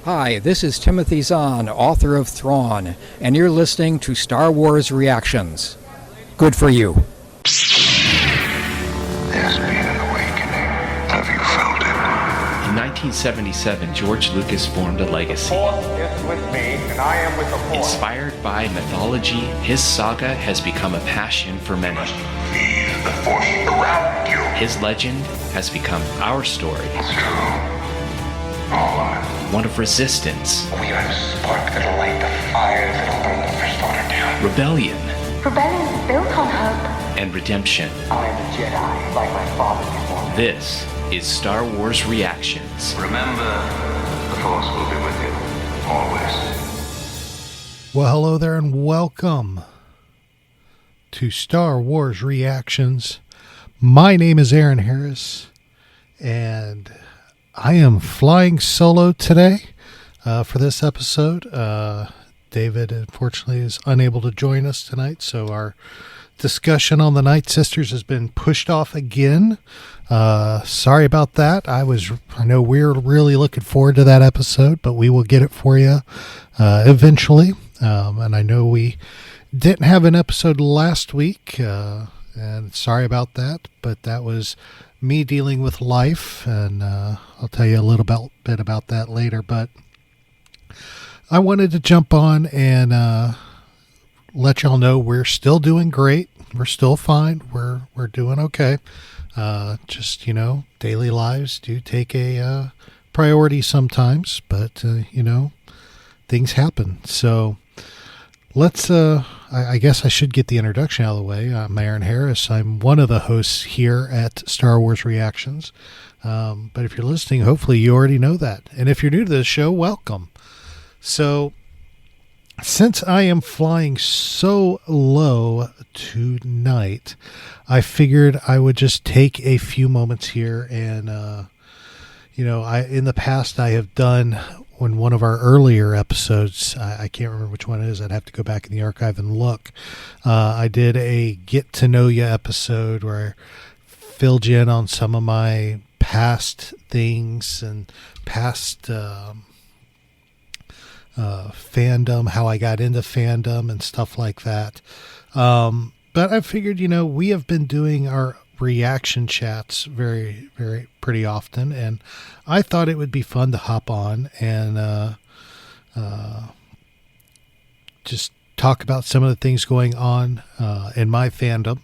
Hi, this is Timothy Zahn, author of Thrawn, and you're listening to Star Wars Reactions. Good for you. There's been an awakening. Have you felt it? In 1977, George Lucas formed a legacy. The Force is with me, and I am with the Force. Inspired by mythology, his saga has become a passion for many. Feel the Force around you. His legend has become our story. It's true. All of it. One of resistance, We are the spark that'll light the fire that'll burn the First Order down. rebellion, Rebellion is built on hope. and redemption. I am a Jedi, like my father before me. This is Star Wars Reactions. Remember, the Force will be with you. Always. Well, hello there and welcome to Star Wars Reactions. My name is Aaron Harris, and I am flying solo today for this episode. David, unfortunately, is unable to join us tonight, so our discussion on the Night Sisters has been pushed off again. Sorry about that. I know we're really looking forward to that episode, but we will get it for you eventually. And I know we didn't have an episode last week, and sorry about that, but that was me dealing with life, and I'll tell you a little bit about that later. But I wanted to jump on and let y'all know we're still doing great. We're still fine. We're doing okay. Just, daily lives do take a priority sometimes, but things happen. So let's I guess I should get the introduction out of the way. I'm Aaron Harris. I'm one of the hosts here at Star Wars Reactions. But if you're listening, hopefully you already know that. And if you're new to this show, welcome. So since I am flying so low tonight, I figured I would just take a few moments here and, in the past I have done when one of our earlier episodes, I can't remember which one it is. I'd have to go back in the archive and look. I did a Get to Know Ya episode where I filled you in on some of my past things and past fandom, how I got into fandom and stuff like that. But I figured, we have been doing our reaction chats very, very pretty often, and I thought it would be fun to hop on and just talk about some of the things going on in my fandom,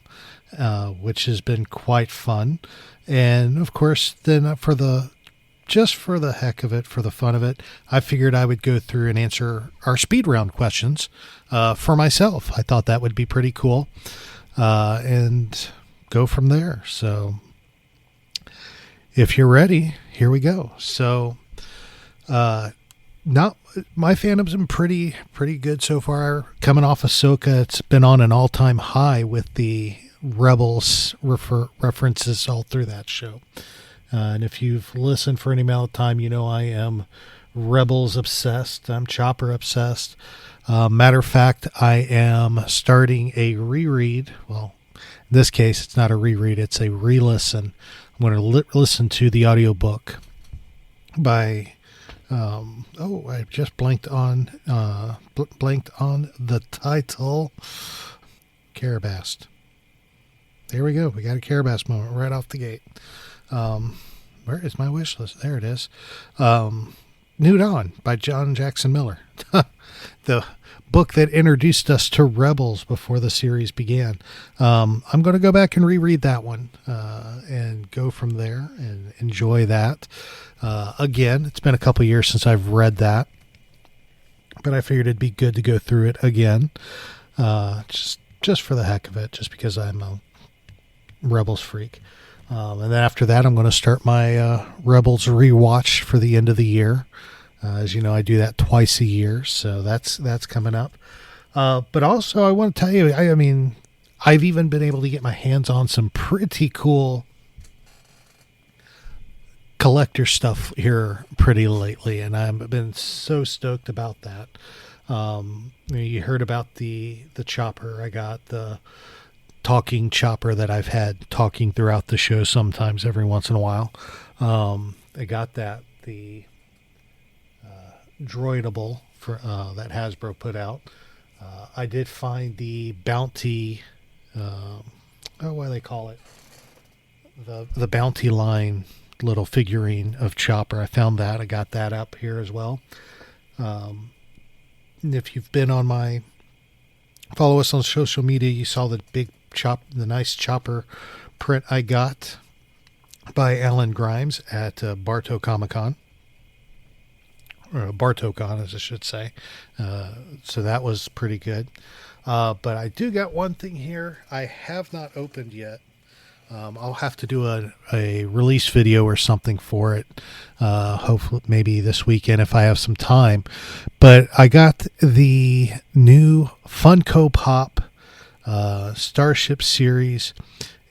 which has been quite fun. And of course, then for the heck of it, for the fun of it, I figured I would go through and answer our speed round questions for myself. I thought that would be pretty cool, and go from there. So if you're ready, here we go. So now my fandom's been pretty good so far. Coming off Ahsoka, it's been on an all-time high with the Rebels references all through that show. And if you've listened for any amount of time, I am Rebels obsessed. I'm Chopper obsessed. Matter of fact, I am starting a reread. Well, in this case, it's not a reread, it's a re-listen. I'm going to listen to the audiobook by, I just blanked on the title, Carabast. There we go. We got a Carabast moment right off the gate. Where is my wish list? There it is. New Dawn by John Jackson Miller. The book that introduced us to Rebels before the series began. I'm going to go back and reread that one and go from there and enjoy that. Again, it's been a couple years since I've read that, but I figured it'd be good to go through it again, just for the heck of it, just because I'm a Rebels freak. And then after that, I'm going to start my Rebels rewatch for the end of the year. As you know, I do that twice a year, so that's coming up. But also, I want to tell you, I mean, I've even been able to get my hands on some pretty cool collector stuff here pretty lately, and I've been so stoked about that. You heard about the chopper. I got the talking chopper that I've had talking throughout the show sometimes every once in a while. I got that. The droidable for that Hasbro put out. I did find the Bounty, what do they call it? The Bounty line little figurine of Chopper. I found that. I got that up here as well. If you've been on follow us on social media, you saw the nice Chopper print I got by Alan Grimes at Bartow Comic-Con. Or BartowCon, as I should say. So that was pretty good. But I do got one thing here I have not opened yet. I'll have to do a release video or something for it. Hopefully, maybe this weekend if I have some time. But I got the new Funko Pop Starship Series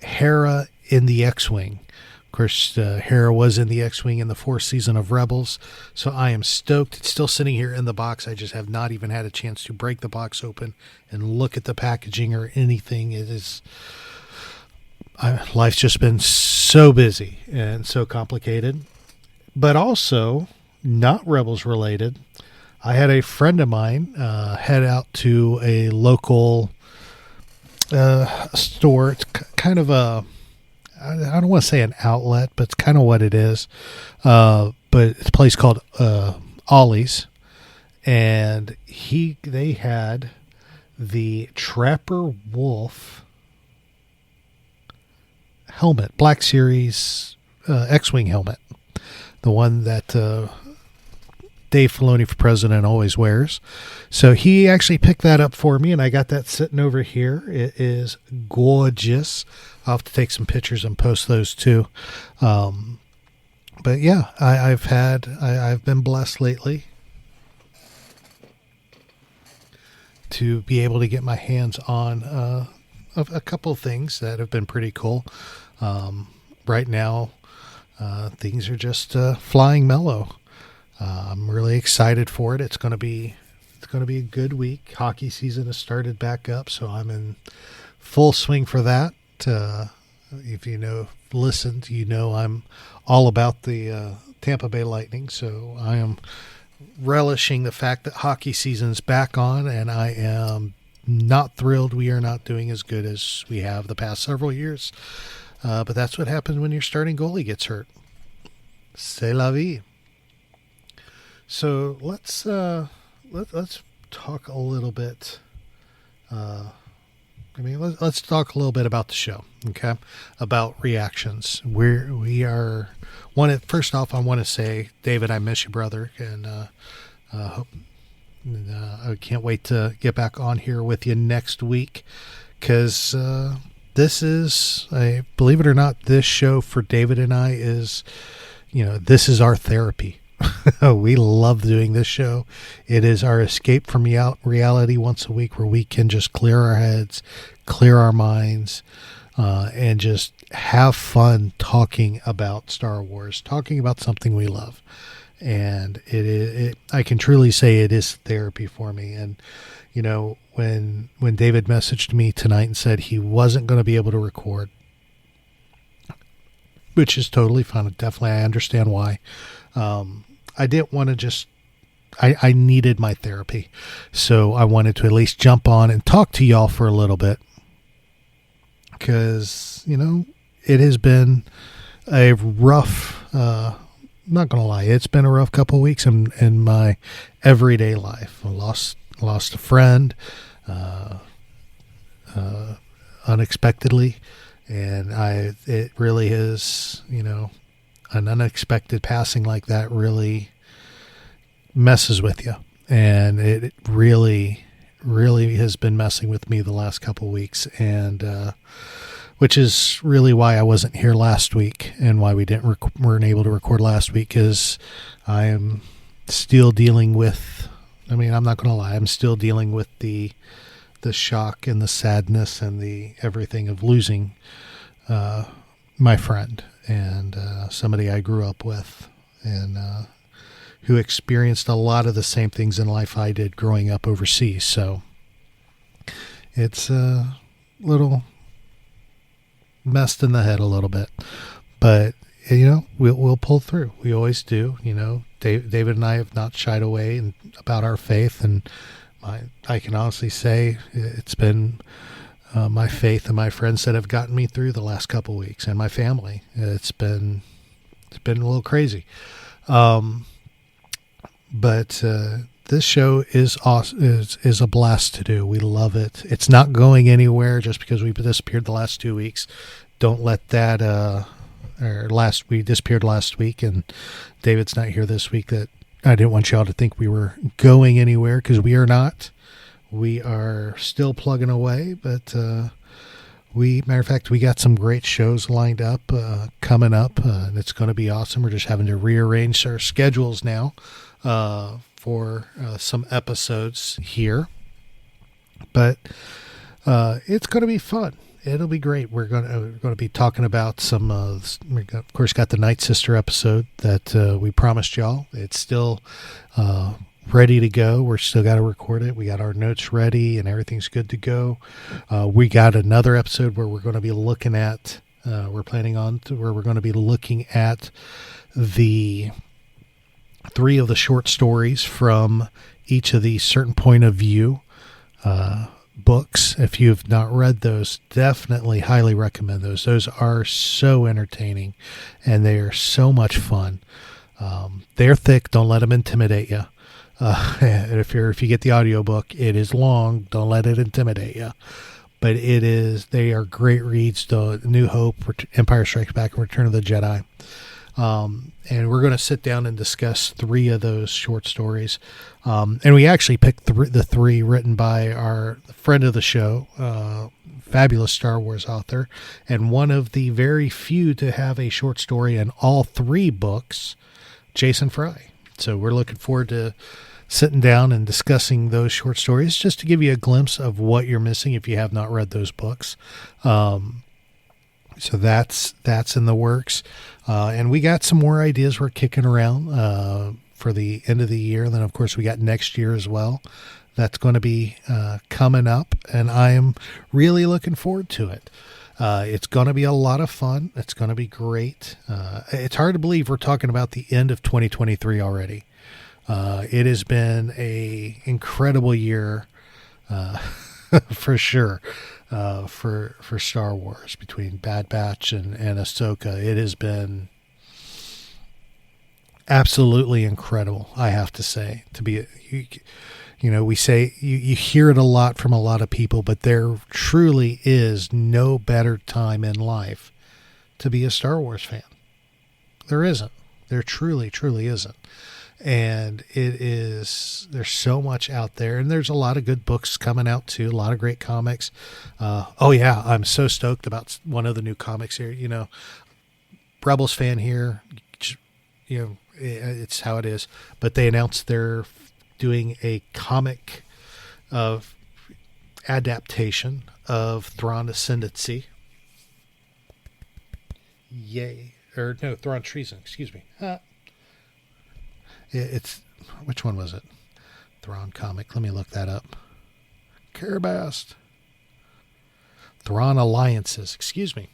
Hera in the X-Wing. Of course, Hera was in the X-Wing in the fourth season of Rebels, so I am stoked. It's still sitting here in the box. I just have not even had a chance to break the box open and look at the packaging or anything. Life's just been so busy and so complicated, but also not Rebels related. I had a friend of mine head out to a local store. It's kind of I don't want to say an outlet, but it's kind of what it is. But it's a place called Ollie's, and they had the Trapper Wolf helmet, Black Series X-Wing helmet, the one that Dave Filoni for President always wears. So he actually picked that up for me, and I got that sitting over here. It is gorgeous. I'll have to take some pictures and post those too. But yeah, I've been blessed lately to be able to get my hands on a couple of things that have been pretty cool. Right now, things are just flying mellow. I'm really excited for it. It's going to be a good week. Hockey season has started back up, so I'm in full swing for that. If listened, I'm all about the Tampa Bay Lightning, so I am relishing the fact that hockey season's back on, and I am not thrilled we are not doing as good as we have the past several years. But that's what happens when your starting goalie gets hurt. C'est la vie. So let's talk a little bit. Let's talk a little bit about the show, okay? About reactions. First off, I want to say, David, I miss you, brother, and I can't wait to get back on here with you next week, because this is, believe it or not, this show for David and I is, this is our therapy. We love doing this show. It is our escape from reality once a week, where we can just clear our heads, clear our minds, and just have fun talking about Star Wars, talking about something we love. And I can truly say it is therapy for me. And when David messaged me tonight and said he wasn't going to be able to record, which is totally fine. Definitely, I understand why. I didn't want to just, I needed my therapy. So I wanted to at least jump on and talk to y'all for a little bit. Because, it has been a rough, not going to lie, it's been a rough couple of weeks in my everyday life. I lost a friend unexpectedly. And it really is, an unexpected passing like that really messes with you. And it really, really has been messing with me the last couple of weeks. And, which is really why I wasn't here last week and why we weren't able to record last week, because I am still dealing with, I'm not going to lie, I'm still dealing with the shock and the sadness and the everything of losing my friend and somebody I grew up with, and who experienced a lot of the same things in life I did growing up overseas. So it's a little messed in the head a little bit, but we'll pull through. We always do. David and I have not shied away about our faith, and I can honestly say it's been my faith and my friends that have gotten me through the last couple weeks, and my family. It's been a little crazy, but this show is awesome. Is a blast to do. We love it. It's not going anywhere just because we disappeared the last 2 weeks. Don't let that. We disappeared last week, and David's not here this week. That I didn't want y'all to think we were going anywhere, because we are not. We are still plugging away, but matter of fact, we got some great shows lined up coming up, and it's going to be awesome. We're just having to rearrange our schedules now for some episodes here, but it's going to be fun. It'll be great. We're going to be talking about some. We of course got the Night Sister episode that we promised y'all. It's still ready to go. We're still got to record it. We got our notes ready and everything's good to go. We got another episode where we're going to be looking at. We're planning on where we're going to be looking at the 3 of the short stories from each of the certain point of view books. If you've not read those, definitely highly recommend those. Those are so entertaining, and they are so much fun. They're thick. Don't let them intimidate you. And if you get the audiobook, it is long. Don't let it intimidate you. But they are great reads. The New Hope, Empire Strikes Back, and Return of the Jedi. And we're going to sit down and discuss 3 of those short stories. And we actually picked the 3 written by our friend of the show, fabulous Star Wars author, and one of the very few to have a short story in all 3 books, Jason Fry. So we're looking forward to sitting down and discussing those short stories, just to give you a glimpse of what you're missing if you have not read those books. So that's in the works. And we got some more ideas we're kicking around for the end of the year. And then, of course, we got next year as well. That's going to be coming up, and I am really looking forward to it. It's going to be a lot of fun. It's going to be great. It's hard to believe we're talking about the end of 2023 already. It has been a incredible year for sure. For Star Wars, between Bad Batch and Ahsoka. It has been absolutely incredible, I have to say. We say you hear it a lot from a lot of people, but there truly is no better time in life to be a Star Wars fan. There isn't. There truly isn't. And there's so much out there, and there's a lot of good books coming out too, a lot of great comics. I'm so stoked about one of the new comics here. Rebels fan here, it's how it is, but they announced they're doing a comic of adaptation of Thrawn Ascendancy. Yay. Or no, Thrawn Treason, excuse me. It's, which one was it? Thrawn comic. Let me look that up. Carabast. Thrawn Alliances. Excuse me.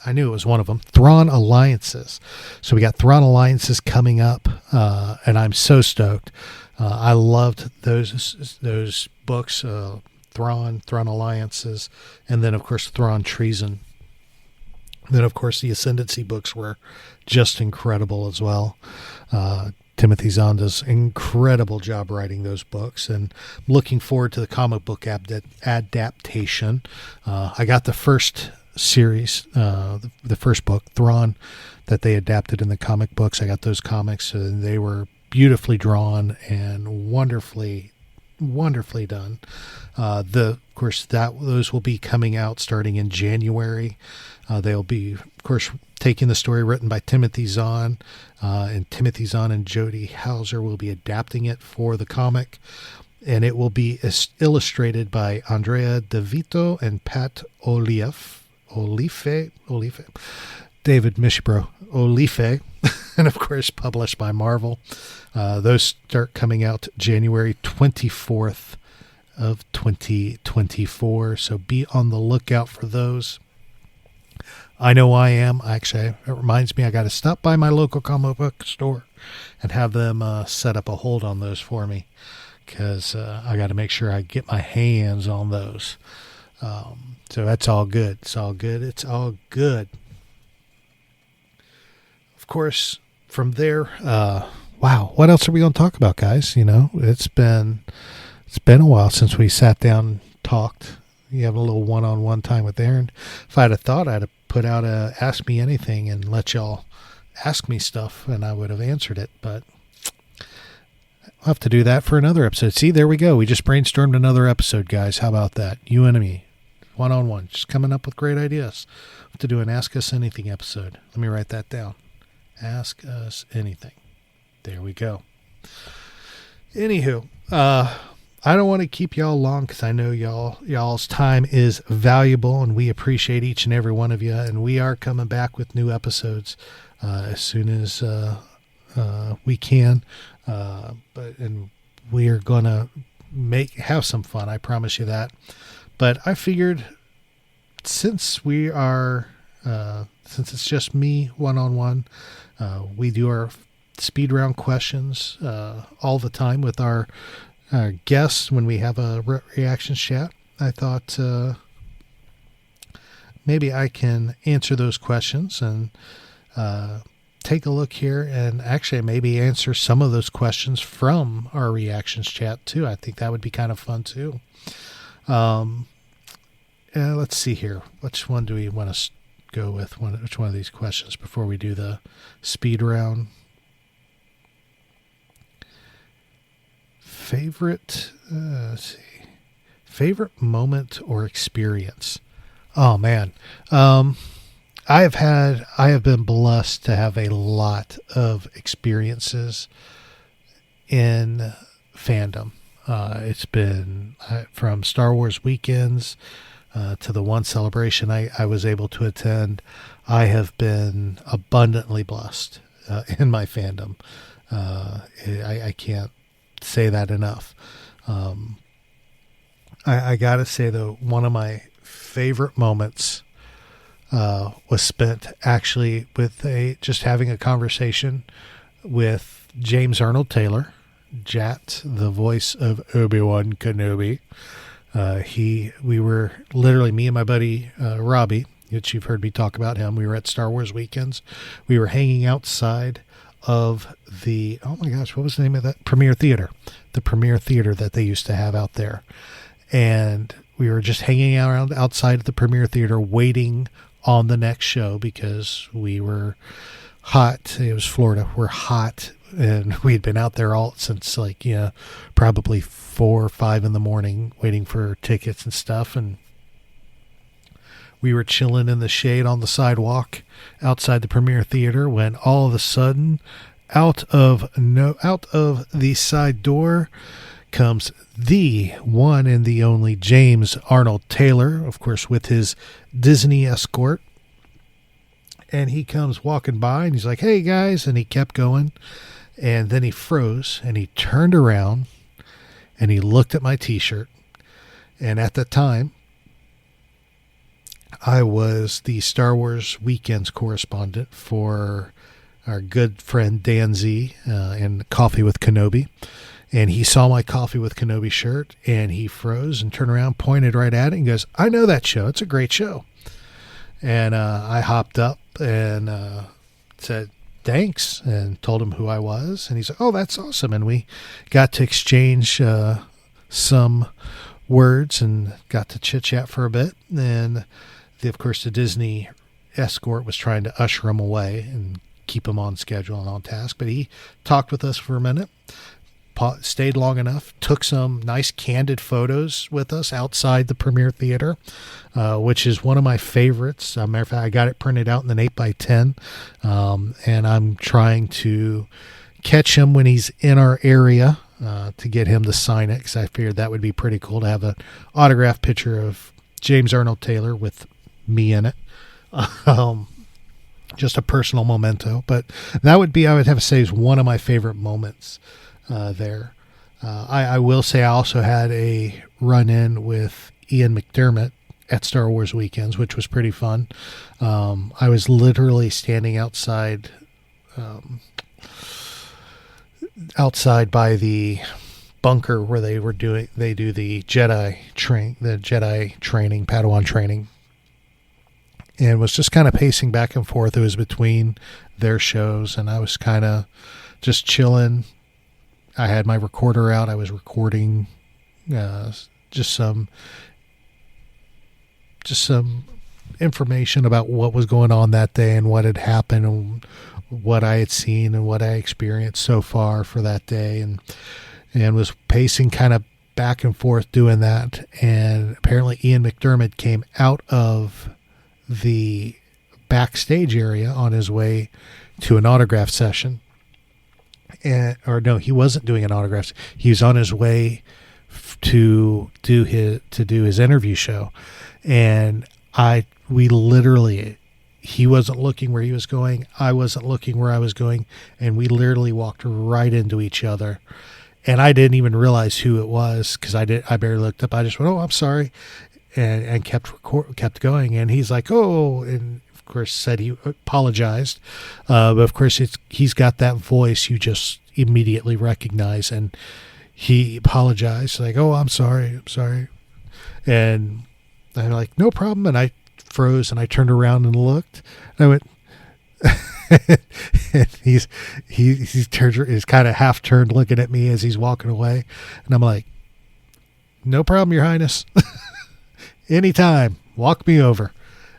I knew it was one of them. Thrawn Alliances. So we got Thrawn Alliances coming up, and I'm so stoked. I loved those books, Thrawn Alliances, and then, of course, Thrawn Treason. Then, of course, the Ascendancy books were just incredible as well. Timothy Zahn does an incredible job writing those books, and looking forward to the comic book adaptation. I got the first series, the first book, Thrawn, that they adapted in the comic books. I got those comics, and they were beautifully drawn and wonderfully done. Of course, those will be coming out starting in January. They'll be, of course, taking the story written by Timothy Zahn, and Timothy Zahn and Jody Hauser will be adapting it for the comic, and it will be illustrated by Andrea DeVito and Pat Olife, David Mishbro Olife, and of course published by Marvel. Those start coming out January 24th of 2024, so be on the lookout for those. I know I am. Actually, it reminds me I got to stop by my local comic book store and have them set up a hold on those for me, because I got to make sure I get my hands on those. So that's all good. It's all good. It's all good. Of course, from there, wow, what else are we going to talk about, guys? You know, it's been a while since we sat down and talked. You have a little one-on-one time with Aaron. If I'd have thought, I'd have put out a Ask Me Anything and let y'all ask me stuff, and I would have answered it, but I'll have to do that for another episode. See, there we go. We just brainstormed another episode, guys. How about that? You and me, one-on-one, just coming up with great ideas. I'll have to do an Ask Us Anything episode. Let me write that down. Ask Us Anything. There we go. Anywho, I don't want to keep y'all long, because I know y'all's time is valuable, and we appreciate each and every one of you. And we are coming back with new episodes as soon as we can. And we are gonna have some fun. I promise you that. But I figured, since it's just me one-on-one, we do our speed round questions all the time with our guests when we have a reactions chat. I thought maybe I can answer those questions and take a look here, and actually maybe answer some of those questions from our reactions chat too. I think that would be kind of fun too. Let's see here. Which one do we want to go with? Which one of these questions before we do the speed round? Favorite moment or experience? Oh man. I have been blessed to have a lot of experiences in fandom. It's been from Star Wars weekends to the one celebration I was able to attend. I have been abundantly blessed in my fandom. I can't say that enough. I gotta say, though, one of my favorite moments was spent actually with just having a conversation with James Arnold Taylor, Jat, the voice of Obi-Wan Kenobi. We were literally, me and my buddy Robbie, which you've heard me talk about him. We were at Star Wars weekends. We were hanging outside of the, oh my gosh, what was the name of that? Premiere Theater. The Premiere Theater that they used to have out there. And we were just hanging around outside of the Premiere Theater waiting on the next show, because we were hot. It was Florida. We're hot. And we'd been out there all since probably 4 or 5 in the morning waiting for tickets and stuff. And we were chilling in the shade on the sidewalk outside the Premiere Theater, when all of a sudden, out of the side door comes the one and the only James Arnold Taylor, of course, with his Disney escort. And he comes walking by, and he's like, "Hey guys," and he kept going. And then he froze, and he turned around, and he looked at my t-shirt. And at the time, I was the Star Wars Weekends correspondent for our good friend Dan Z and Coffee with Kenobi. And he saw my Coffee with Kenobi shirt, and he froze and turned around, pointed right at it, and goes, "I know that show. It's a great show." And I hopped up and said, "Thanks," and told him who I was. And he said, "Oh, that's awesome." And we got to exchange some words and got to chit-chat for a bit. And of course, the Disney escort was trying to usher him away and keep him on schedule and on task. But he talked with us for a minute, stayed long enough, took some nice candid photos with us outside the Premiere Theater, which is one of my favorites. As a matter of fact, I got it printed out in an 8x10, and I'm trying to catch him when he's in our area to get him to sign it, because I figured that would be pretty cool to have an autographed picture of James Arnold Taylor with me in it. Just a personal memento. But that would be, I would have to say, is one of my favorite moments there. I will say I also had a run-in with Ian McDermott, at Star Wars weekends, which was pretty fun. I was literally standing outside by the bunker where they do the Jedi training, Padawan training, and was just kind of pacing back and forth. It was between their shows, and I was kind of just chilling. I had my recorder out. I was recording just some information about what was going on that day and what had happened and what I had seen and what I experienced so far for that day, and was pacing kind of back and forth doing that. And apparently Ian McDermott came out of the backstage area on his way to an autograph session. Or no, he wasn't doing an autograph. He was on his way to do his interview show, and he wasn't looking where he was going. I wasn't looking where I was going, and we literally walked right into each other. And I didn't even realize who it was because I barely looked up. I just went, "Oh, I'm sorry," and kept going. And he's like, "Oh," and of course said he apologized. But of course he's got that voice you just immediately recognize, and he apologized like, "Oh, I'm sorry," and I'm like, "No problem." And I froze and I turned around and looked. And I went, and he's kind of half turned looking at me as he's walking away, and I'm like, "No problem, Your Highness. Anytime, walk me over."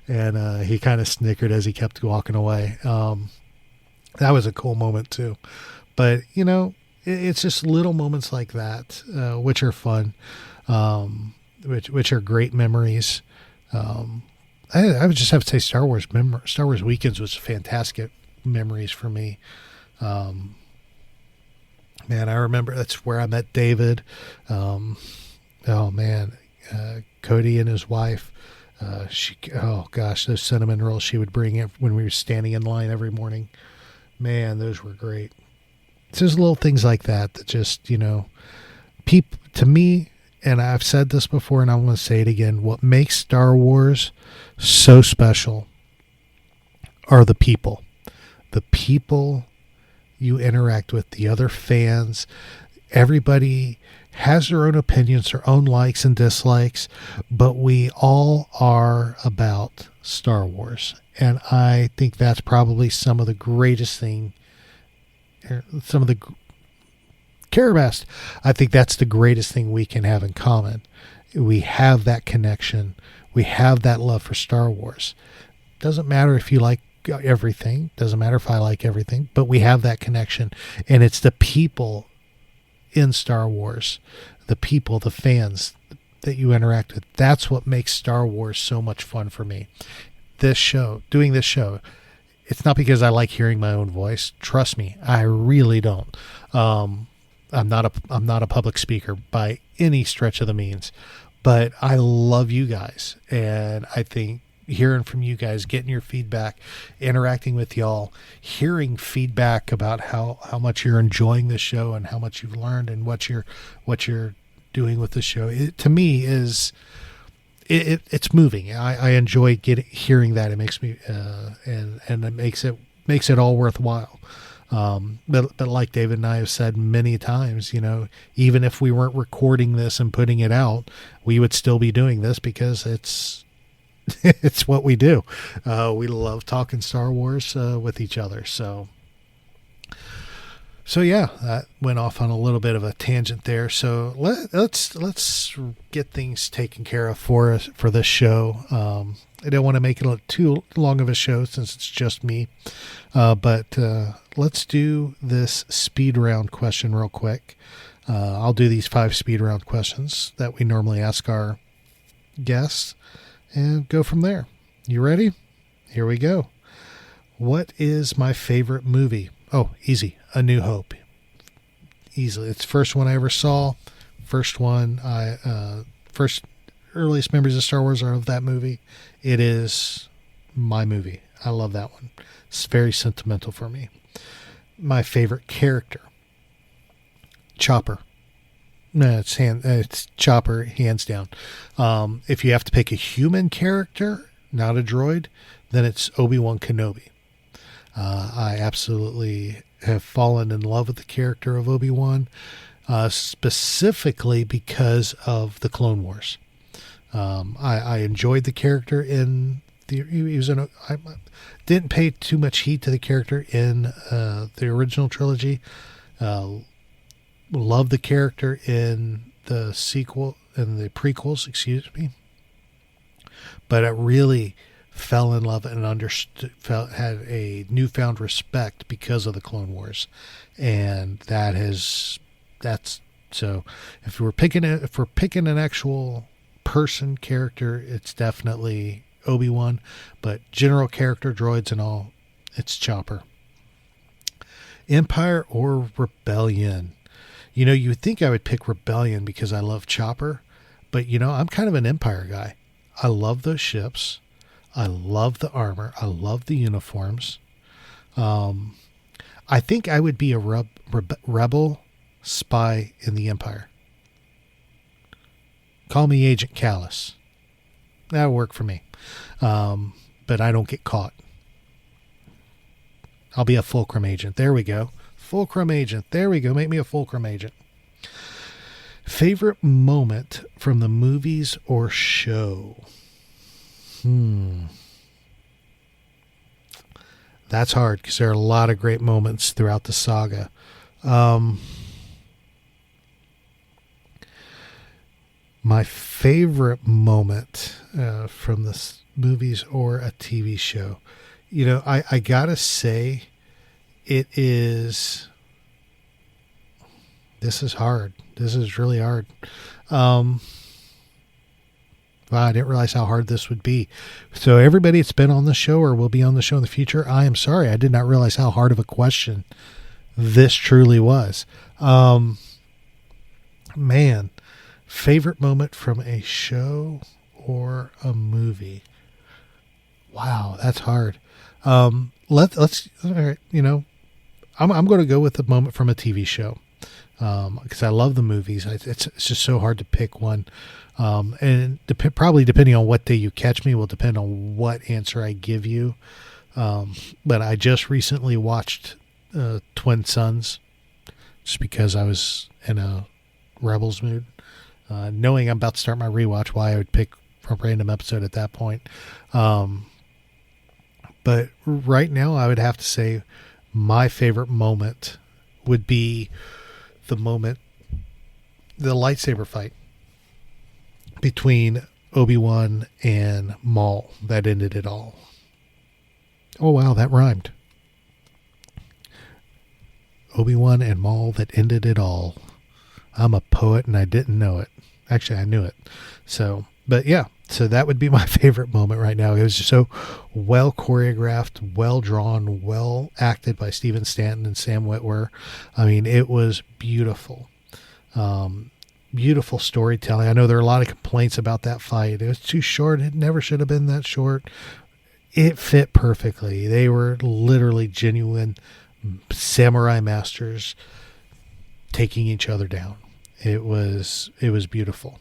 And he kind of snickered as he kept walking away. That was a cool moment too. But it's just little moments like that, which are fun, which are great memories. I would just have to say Star Wars weekends was fantastic memories for me. Man, I remember that's where I met David. Oh man, Cody and his wife. Those cinnamon rolls she would bring in when we were standing in line every morning. Man, those were great. It's just little things like that just, to me, and I've said this before and I want to say it again, what makes Star Wars so special are the people. The people you interact with, the other fans. Everybody has their own opinions, their own likes and dislikes, but we all are about Star Wars. And I think that's probably some of the greatest thing, some of the care best. I think that's the greatest thing we can have in common. We have that connection. We have that love for Star Wars. Doesn't matter if you like everything. Doesn't matter if I like everything, but we have that connection. And it's the people in Star Wars, the people, the fans that you interact with. That's what makes Star Wars so much fun for me. Doing this show, it's not because I like hearing my own voice. Trust me, I really don't. I'm not a public speaker by any stretch of the means, but I love you guys, and I think hearing from you guys, getting your feedback, interacting with y'all, hearing feedback about how much you're enjoying the show and how much you've learned and what you're doing with the show, to me is it's moving. I enjoy hearing that. It makes me and it makes it all worthwhile. But like David and I have said many times, even if we weren't recording this and putting it out, we would still be doing this because it's what we do. We love talking Star Wars with each other. So yeah, that went off on a little bit of a tangent there. So let's get things taken care of for this show. I don't want to make it too long of a show since it's just me. But let's do this speed round question real quick. I'll do these 5 speed round questions that we normally ask our guests and go from there. You ready? Here we go. What is my favorite movie? Oh, easy. A New Hope. Easily. It's the first one I ever saw. First earliest memories of Star Wars are of that movie. It is my movie. I love that one. It's very sentimental for me. My favorite character, Chopper. No, it's Chopper, hands down. If you have to pick a human character, not a droid, then it's Obi-Wan Kenobi. I absolutely have fallen in love with the character of Obi-Wan, specifically because of the Clone Wars. I enjoyed the character in I didn't pay too much heed to the character in the original trilogy. Loved the character in the prequels, excuse me. But I really fell in love and had a newfound respect because of the Clone Wars, and that's so. If we're picking an actual person character, it's definitely Obi-Wan, but general character, droids and all, it's Chopper. Empire or Rebellion? You would think I would pick Rebellion because I love Chopper, but I'm kind of an Empire guy. I love those ships. I love the armor. I love the uniforms. I think I would be a rebel spy in the Empire. Call me Agent Callus. That'll work for me. But I don't get caught. I'll be a Fulcrum agent. There we go. Fulcrum agent. There we go. Make me a Fulcrum agent. Favorite moment from the movies or show? That's hard because there are a lot of great moments throughout the saga. My favorite moment from the movies or a TV show, I gotta say, it is. This is hard. This is really hard. Wow, I didn't realize how hard this would be. So everybody that's been on the show or will be on the show in the future, I am sorry. I did not realize how hard of a question this truly was. Man, favorite moment from a show or a movie? Wow, that's hard. Let's all right, I'm going to go with a moment from a TV show. Because I love the movies. It's just so hard to pick one. And probably depending on what day you catch me will depend on what answer I give you. But I just recently watched Twin Sons just because I was in a Rebels mood. Knowing I'm about to start my rewatch, why I would pick a random episode at that point. But right now I would have to say my favorite moment would be the lightsaber fight between Obi-Wan and Maul that ended it all. Oh, wow, that rhymed. Obi-Wan and Maul that ended it all. I'm a poet and I didn't know it. Actually, I knew it. So that would be my favorite moment right now. It was just so well choreographed, well drawn, well acted by Stephen Stanton and Sam Witwer. I mean, it was beautiful. Beautiful storytelling. I know there are a lot of complaints about that fight. It was too short. It never should have been that short. It fit perfectly. They were literally genuine samurai masters taking each other down. It was beautiful.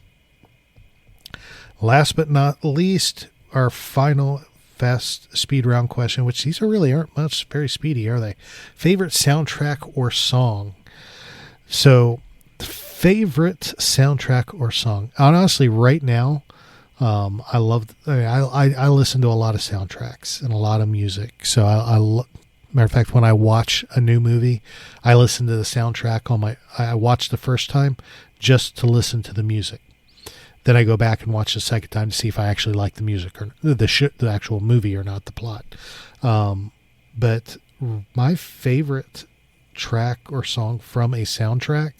Last but not least, our final fast speed round question, which these aren't much very speedy, are they? Favorite soundtrack or song? So, favorite soundtrack or song? Honestly, right now, I listen to a lot of soundtracks and a lot of music. So matter of fact, when I watch a new movie, I listen to the soundtrack I watch the first time just to listen to the music. Then I go back and watch the second time to see if I actually like the music or the actual movie or not the plot. But my favorite track or song from a soundtrack,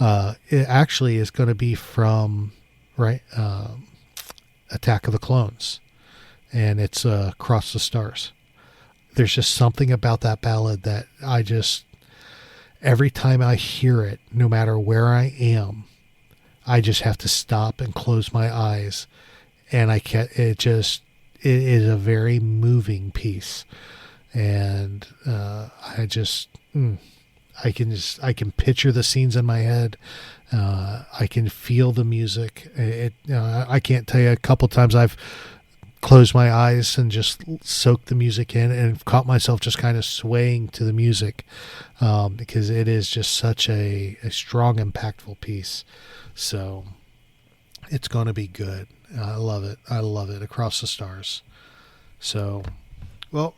it actually is going to be from Attack of the Clones, and it's Cross the Stars. There's just something about that ballad that every time I hear it, no matter where I am, I just have to stop and close my eyes, and it is a very moving piece, and I can picture the scenes in my head, I can feel the music. I can't tell you, a couple times I've closed my eyes and just soaked the music in and caught myself just kind of swaying to the music, because it is just such a strong, impactful piece. So it's going to be good. I love it. I love it. Across the Stars. So, well,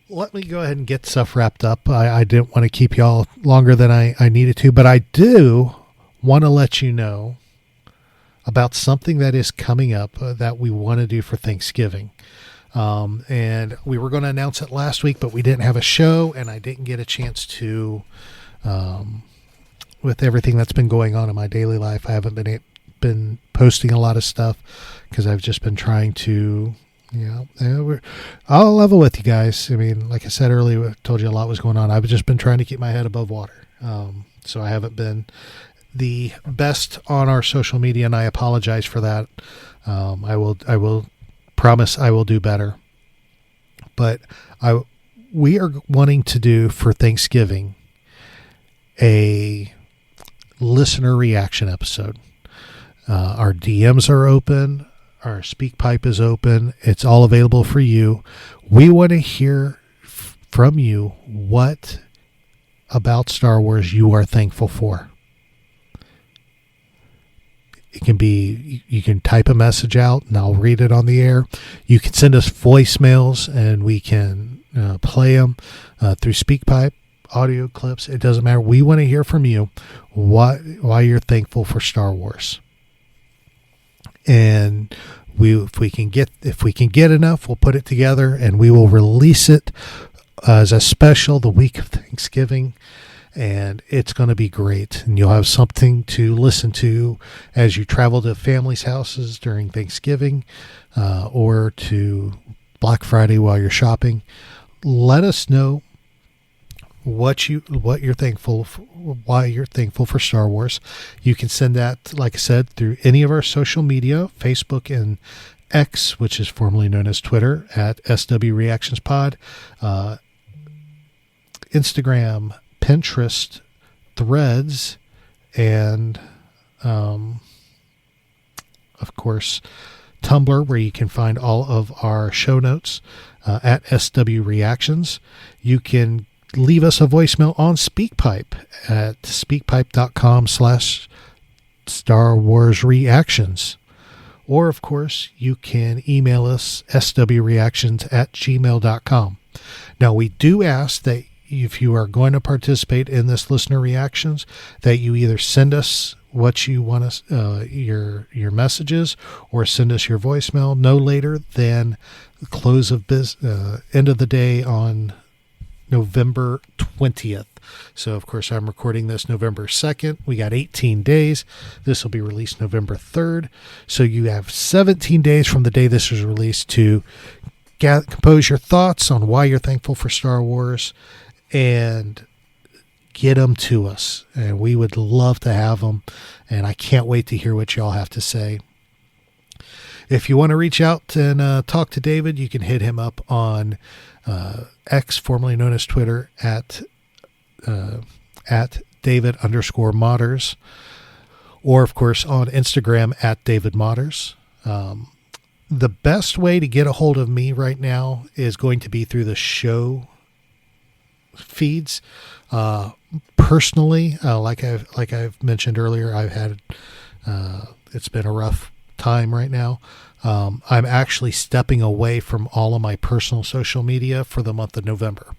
let me go ahead and get stuff wrapped up. I didn't want to keep y'all longer than I needed to, but I do want to let you know about something that is coming up that we want to do for Thanksgiving. And we were going to announce it last week, but we didn't have a show, and I didn't get a chance to, with everything that's been going on in my daily life. I haven't been posting a lot of stuff because I've just been trying to, I'll level with you guys. I mean, like I said earlier, I told you a lot was going on. I've just been trying to keep my head above water. So I haven't been the best on our social media, and I apologize for that. I will promise I will do better. But we are wanting to do for Thanksgiving a listener reaction episode. Our DMs are open. Our SpeakPipe is open. It's all available for you. We want to hear from you what about Star Wars you are thankful for. It can be, you can type a message out and I'll read it on the air. You can send us voicemails and we can play them through SpeakPipe, audio clips. It doesn't matter. We want to hear from you why you're thankful for Star Wars. And if we can get enough, we'll put it together and we will release it as a special the week of Thanksgiving. And it's going to be great. And you'll have something to listen to as you travel to families' houses during Thanksgiving or to Black Friday while you're shopping. Let us know what you're thankful for, why you're thankful for Star Wars. You can send that, like I said, through any of our social media, Facebook and X, which is formerly known as Twitter, at SW Reactions Pod, Instagram, Pinterest, Threads, and of course Tumblr, where you can find all of our show notes at SW Reactions. You can leave us a voicemail on SpeakPipe at speakpipe.com/Star Wars Reactions. Or, of course, you can email us swreactions@gmail.com. Now, we do ask that if you are going to participate in this listener reactions, that you either send us what you want us, your messages, or send us your voicemail no later than the close of end of the day on November 20th. So, of course, I'm recording this November 2nd. We got 18 days. This will be released November 3rd. So you have 17 days from the day this is released to compose your thoughts on why you're thankful for Star Wars and get them to us. And we would love to have them. And I can't wait to hear what y'all have to say. If you want to reach out and talk to David, you can hit him up on X, formerly known as Twitter, at David_Modders, or of course on Instagram at David Modders. The best way to get a hold of me right now is going to be through the show feeds. Personally, like I've mentioned earlier, I've had it's been a rough time right now. I'm actually stepping away from all of my personal social media for the month of November.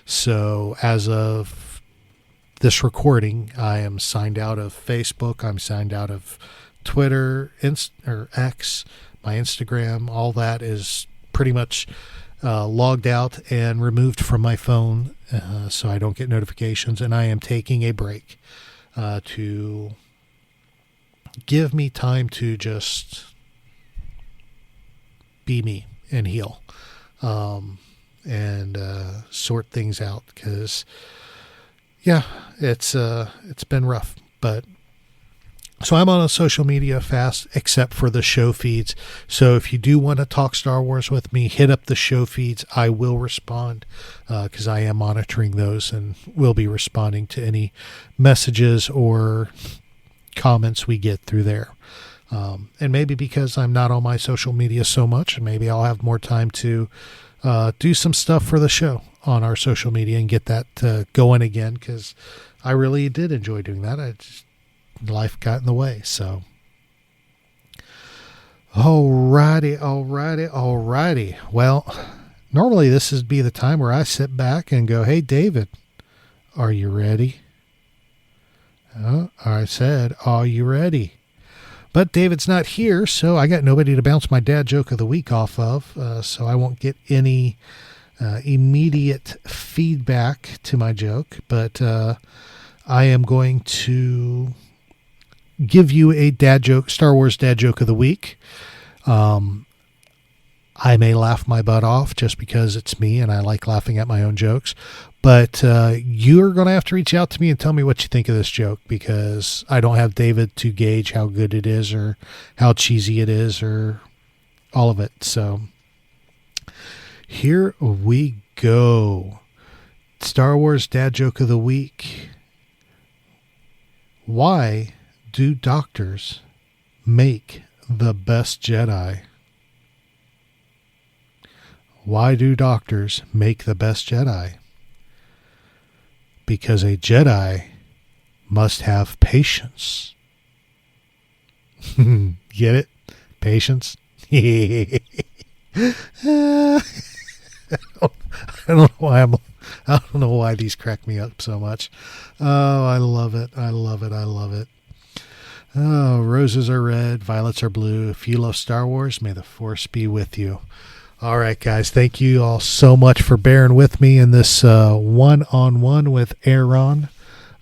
So as of this recording, I am signed out of Facebook. I'm signed out of Twitter, or X, my Instagram. All that is pretty much logged out and removed from my phone, so I don't get notifications. And I am taking a break to give me time to just be me and heal, and sort things out, because it's been rough, but So I'm on a social media fast, except for the show feeds. So if you do want to talk Star Wars with me, hit up the show feeds. I will respond because I am monitoring those and will be responding to any messages or comments we get through there. And maybe because I'm not on my social media so much, maybe I'll have more time to do some stuff for the show on our social media and get that going again, because I really did enjoy doing that. Life got in the way. So alrighty. Well, normally this would be the time where I sit back and go, hey David, are you ready? I said, are you ready? But David's not here, so I got nobody to bounce my dad joke of the week off of, so I won't get any immediate feedback to my joke, but I am going to give you a dad joke, Star Wars dad joke of the week. I may laugh my butt off just because it's me and I like laughing at my own jokes, but you're going to have to reach out to me and tell me what you think of this joke, because I don't have David to gauge how good it is or how cheesy it is or all of it. So here we go. Star Wars dad joke of the week. Why do doctors make the best Jedi? Why do doctors make the best Jedi? Because a Jedi must have patience. Get it? Patience? I don't know why these crack me up so much. Oh, I love it. Oh, roses are red, violets are blue. If you love Star Wars, may the Force be with you. All right, guys. Thank you all so much for bearing with me in this one-on-one with Aaron.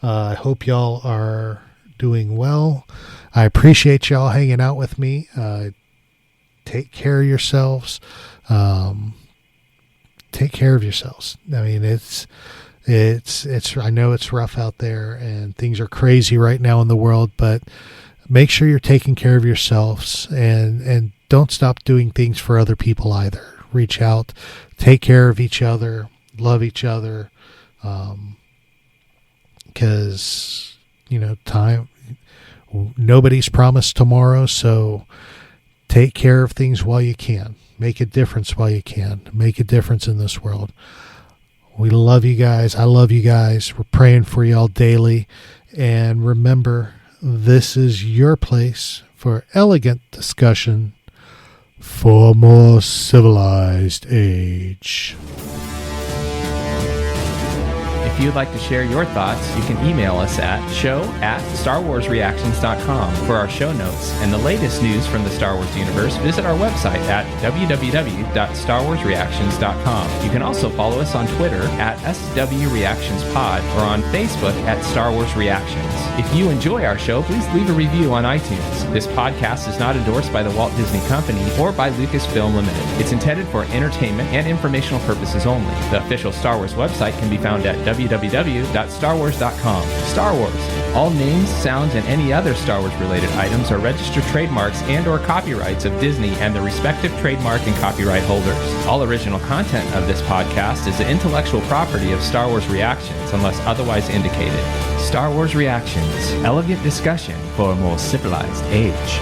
I hope y'all are doing well. I appreciate y'all hanging out with me. Take care of yourselves. Take care of yourselves. I mean, it's. I know it's rough out there and things are crazy right now in the world, but make sure you're taking care of yourselves and don't stop doing things for other people either. Reach out, take care of each other, love each other. Because, time, nobody's promised tomorrow. So take care of things while you can. Make a difference while you can. Make a difference in this world. We love you guys. I love you guys. We're praying for y'all daily. And remember, this is your place for elegant discussion for a more civilized age. If you'd like to share your thoughts, you can email us at show@starwarsreactions.com for our show notes and the latest news from the Star Wars universe. Visit our website at www.starwarsreactions.com. You can also follow us on Twitter at SWReactionsPod or on Facebook at Star Wars Reactions. If you enjoy our show, please leave a review on iTunes. This podcast is not endorsed by the Walt Disney Company or by Lucasfilm Limited. It's intended for entertainment and informational purposes only. The official Star Wars website can be found at www.starwars.com. Star Wars. All names, sounds, and any other Star Wars related items are registered trademarks and or copyrights of Disney and the respective trademark and copyright holders. All original content of this podcast is the intellectual property of Star Wars Reactions unless otherwise indicated. Star Wars Reactions. Elegant discussion for a more civilized age.